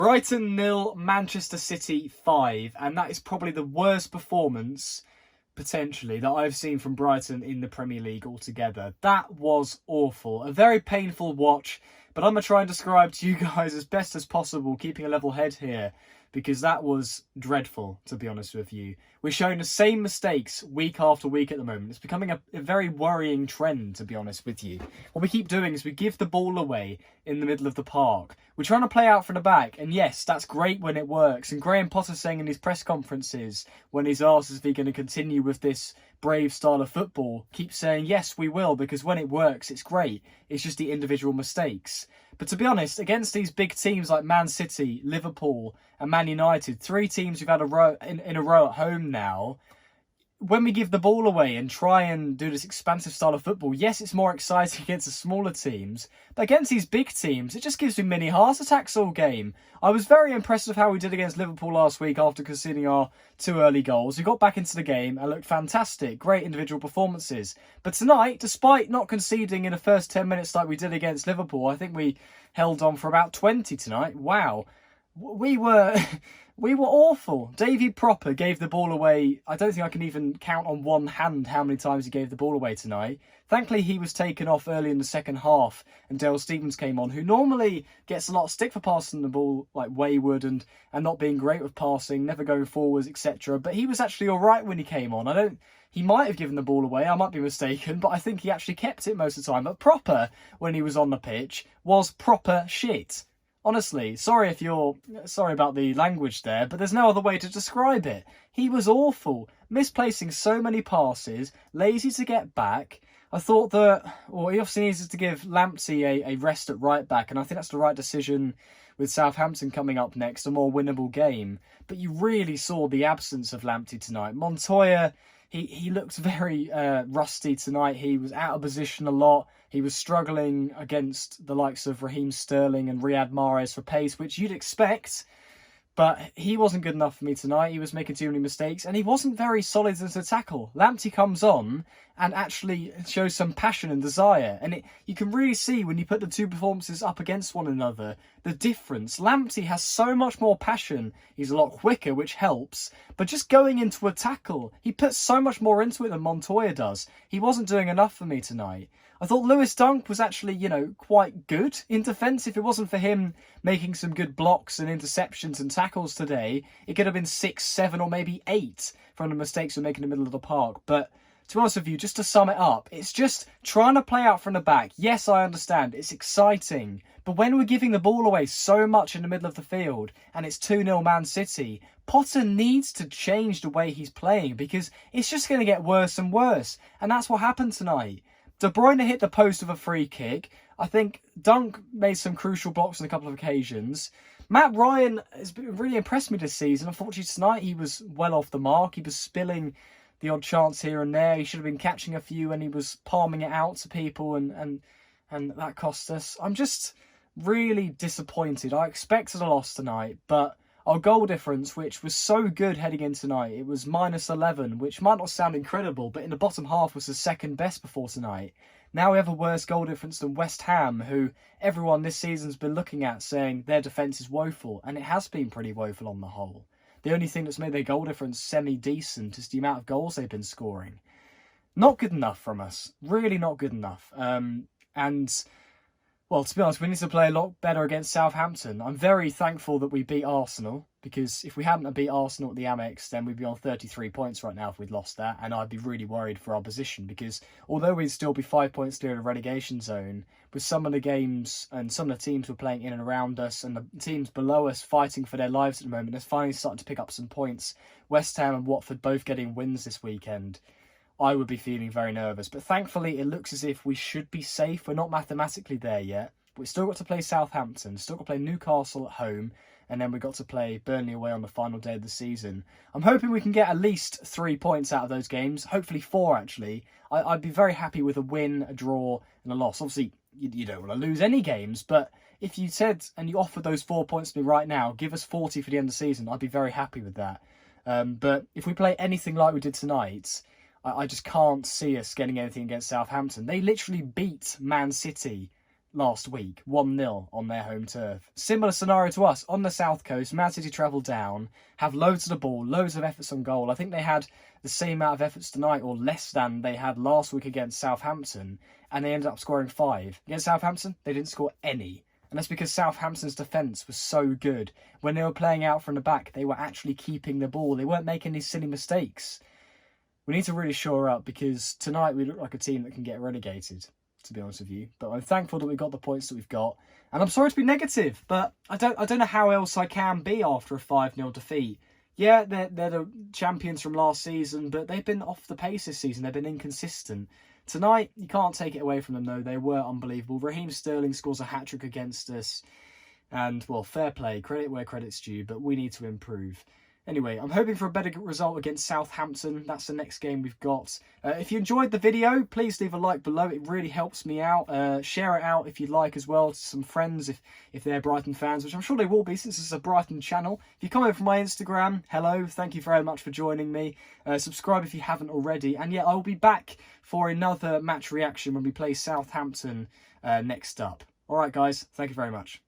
Brighton 0, Manchester City 5, and that is probably the worst performance, potentially, that I've seen from Brighton in the Premier League altogether. That was awful. A very painful watch, but I'm going to try and describe to you guys as best as possible, keeping a level head here, because that was dreadful, to be honest with you. We're showing the same mistakes week after week at the moment. It's becoming a very worrying trend, to be honest with you. What we keep doing is we give the ball away in the middle of the park. We're trying to play out from the back, and yes, that's great when it works. And Graham Potter saying in his press conferences, when he's asked if he's going to continue with this brave style of football, keeps saying, yes, we will, because when it works, it's great. It's just the individual mistakes. But to be honest, against these big teams like Man City, Liverpool and Man United, three teams who've had in a row at home now, when we give the ball away and try and do this expansive style of football, yes, it's more exciting against the smaller teams, but against these big teams, it just gives me mini heart attacks all game. I was very impressed with how we did against Liverpool last week after conceding our 2 early goals. We got back into the game and looked fantastic. Great individual performances. But tonight, despite not conceding in the first 10 minutes like we did against Liverpool, I think we held on for about 20 tonight. Wow. We were awful. Davy Proper gave the ball away. I don't think I can even count on one hand how many times he gave the ball away tonight. Thankfully, he was taken off early in the second half and Dale Stephens came on, who normally gets a lot of stick for passing the ball like wayward and not being great with passing, never going forwards, etc. But he was actually all right when he came on. He might have given the ball away, I might be mistaken, but I think he actually kept it most of the time. But Proper, when he was on the pitch, was proper shit. Honestly, sorry about the language there, but there's no other way to describe it. He was awful, misplacing so many passes, lazy to get back. I thought that, he obviously needs to give Lamptey a rest at right back, and I think that's the right decision with Southampton coming up next, a more winnable game. But you really saw the absence of Lamptey tonight. Montoya, he looked very rusty tonight. He was out of position a lot. He was struggling against the likes of Raheem Sterling and Riyad Mahrez for pace, which you'd expect. But he wasn't good enough for me tonight. He was making too many mistakes, and he wasn't very solid as a tackle. Lamptey comes on and actually shows some passion and desire. And you can really see when you put the two performances up against one another, the difference. Lamptey has so much more passion. He's a lot quicker, which helps. But just going into a tackle, he puts so much more into it than Montoya does. He wasn't doing enough for me tonight. I thought Lewis Dunk was actually, quite good in defence. If it wasn't for him making some good blocks and interceptions and tackles today, it could have been 6, 7 or maybe 8 from the mistakes we make in the middle of the park. But to be honest with you, just to sum it up, it's just trying to play out from the back. Yes, I understand, it's exciting. But when we're giving the ball away so much in the middle of the field and it's 2-0 Man City, Potter needs to change the way he's playing because it's just going to get worse and worse. And that's what happened tonight. De Bruyne hit the post with a free kick. I think Dunk made some crucial blocks on a couple of occasions. Matt Ryan has really impressed me this season. Unfortunately, tonight he was well off the mark. He was spilling the odd chance here and there. He should have been catching a few and he was palming it out to people and that cost us. I'm just really disappointed. I expected a loss tonight, but our goal difference, which was so good heading in tonight, it was -11, which might not sound incredible, but in the bottom half was the second best before tonight. Now we have a worse goal difference than West Ham, who everyone this season's been looking at saying their defence is woeful, and it has been pretty woeful on the whole. The only thing that's made their goal difference semi-decent is the amount of goals they've been scoring. Not good enough from us. Really not good enough. Well, to be honest, we need to play a lot better against Southampton. I'm very thankful that we beat Arsenal, because if we hadn't beat Arsenal at the Amex, then we'd be on 33 points right now if we'd lost that, and I'd be really worried for our position, because although we'd still be 5 points clear of the relegation zone, with some of the games and some of the teams we're playing in and around us, and the teams below us fighting for their lives at the moment, they're finally starting to pick up some points. West Ham and Watford both getting wins this weekend. I would be feeling very nervous. But thankfully, it looks as if we should be safe. We're not mathematically there yet. We've still got to play Southampton, still got to play Newcastle at home, and then we've got to play Burnley away on the final day of the season. I'm hoping we can get at least 3 points out of those games, hopefully 4 actually. I'd be very happy with a win, a draw, and a loss. Obviously, you don't want to lose any games, but if you said and you offered those 4 points to me right now, give us 40 for the end of the season, I'd be very happy with that. But if we play anything like we did tonight, I just can't see us getting anything against Southampton. They literally beat Man City last week, 1-0 on their home turf. Similar scenario to us, on the south coast, Man City travel down, have loads of the ball, loads of efforts on goal. I think they had the same amount of efforts tonight, or less than they had last week against Southampton, and they ended up scoring 5. Against Southampton, they didn't score any. And that's because Southampton's defence was so good. When they were playing out from the back, they were actually keeping the ball. They weren't making these silly mistakes. We need to really shore up, because tonight we look like a team that can get relegated, to be honest with you. But I'm thankful that we got the points that we've got. And I'm sorry to be negative, but I don't know how else I can be after a 5-0 defeat. Yeah, they're the champions from last season, but they've been off the pace this season. They've been inconsistent. Tonight, you can't take it away from them, though. They were unbelievable. Raheem Sterling scores a hat-trick against us. And, well, fair play. Credit where credit's due, but we need to improve. Anyway, I'm hoping for a better result against Southampton. That's the next game we've got. If you enjoyed the video, please leave a like below. It really helps me out. Share it out if you'd like as well to some friends if they're Brighton fans, which I'm sure they will be since this is a Brighton channel. If you come over from my Instagram, hello, thank you very much for joining me. Subscribe if you haven't already. And yeah, I'll be back for another match reaction when we play Southampton next up. All right, guys, thank you very much.